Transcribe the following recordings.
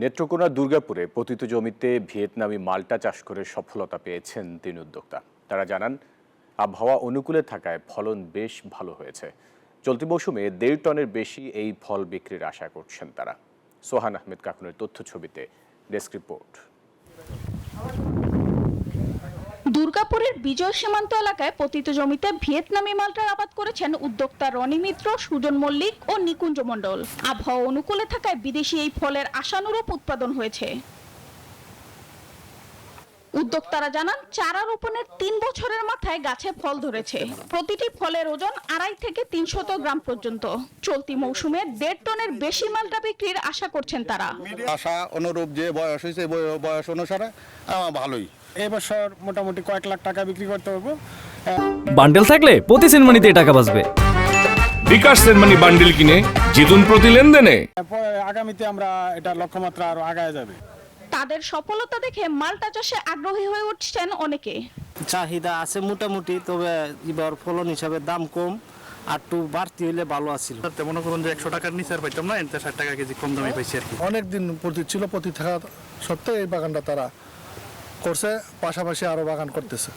নেত্রকোনা দুর্গাপুরে পতিত জমিতে ভিয়েতনামি মাল্টা চাষ করে সফলতা পেয়েছেন ৩ উদ্যোক্তা। তারা জানান, আবহাওয়া অনুকূলে থাকায় ফলন বেশ ভালো হয়েছে। চলতি মৌসুমে ১.৫ টনের বেশি এই ফল বিক্রির আশা করছেন তারা। সোহান আহমেদ কাকুনের তথ্য ছবিতে ডেস্ক রিপোর্ট। দুর্গাপুরের বিজয় সীমান্ত এলাকায় পতিত জমিতে ভিয়েতনামি মাল্টার আবাদ করেছেন উদ্যোক্তা রনি মিত্র, সুজন মল্লিক ও নিকুঞ্জ মণ্ডল। আবহাওয়া অনুকূলে থাকায় বিদেশি এই ফলের আশানুরূপ উৎপাদন হয়েছে। উদ্যোক্তারা জানান, চারা রোপণের ৩ বছরের মাথায় গাছে ফল ধরেছে। প্রতিটি ফলের ওজন ২৫০ থেকে ৩০০ গ্রাম পর্যন্ত। চলতি মৌসুমে ১.৫ টনের বেশি মাল্টা বিক্রির আশা করছেন তারা। আশা অনুরূপ যে বয়স হয়েছে, বয়স অনুসারে ভালোই। এবছর মোটামুটি কয়েক লাখ টাকা বিক্রি করতে পারবো। বান্ডেল থাকলে প্রতি সেনমানিতে টাকা বাঁচবে। বিকাশ সেনমানি বান্ডেল কিনে জিতুন প্রতি লেনদেনে। আগামীতে আমরা এটা লক্ষ্যমাত্রা আরো আগায় যাবে। তাদের সফলতা দেখে মাল্টা চাষে আগ্রহী হয়ে উঠছেন অনেকে। চাহিদা আছে মোটামুটি, তবে এবার ফলন হিসাবে দাম কম, আর একটু বাড়তি হইলে ভালো আছিল। মনে করুন যে ১০০ টাকার নিচে আর পাইতাম না, এতে ৬০ টাকা কেজি কম দামে পাইছি আর কি। অনেকদিন প্রতি ছিল, প্রতি থাকা সত্ত্বেও এই বাগানটা তারা করছে, পাশাপাশি আরো বাগান করতেছে।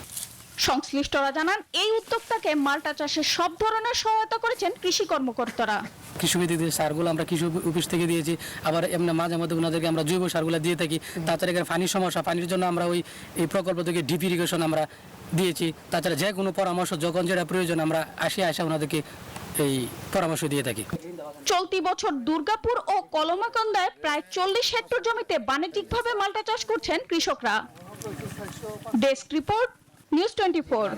সংশ্লিষ্টরা জানান, এই উদ্যোক্তাকে মাল্টা চাষে সব ধরনের সহায়তা করেছেন কৃষি কর্মকর্তারা। কৃষি বিদ্যুতের সারগুলো আমরা কৃষি অফিস থেকে দিয়েছি, আবার এমনি মাঝে মধ্যে ওনাদেরকে আমরা জৈব সারগুলো দিয়ে থাকি। তাছাড়া এখানে পানির সমস্যা, পানির জন্য আমরা এই প্রকল্প থেকে ডিপ ইরিগেশন আমরা দিয়েছি। তাছাড়া যে কোনো পরামর্শ যখন যেটা প্রয়োজন আমরা আসা ওনাদেরকে এই পরামর্শ দিয়ে থাকি। চলতি বছর দুর্গাপুর ও কলমাকান্দায় প্রায় ৪০ হেক্টর জমিতে বাণিজ্যিকভাবে মাল্টা চাষ করছেন কৃষকরা। Desk report, news 24।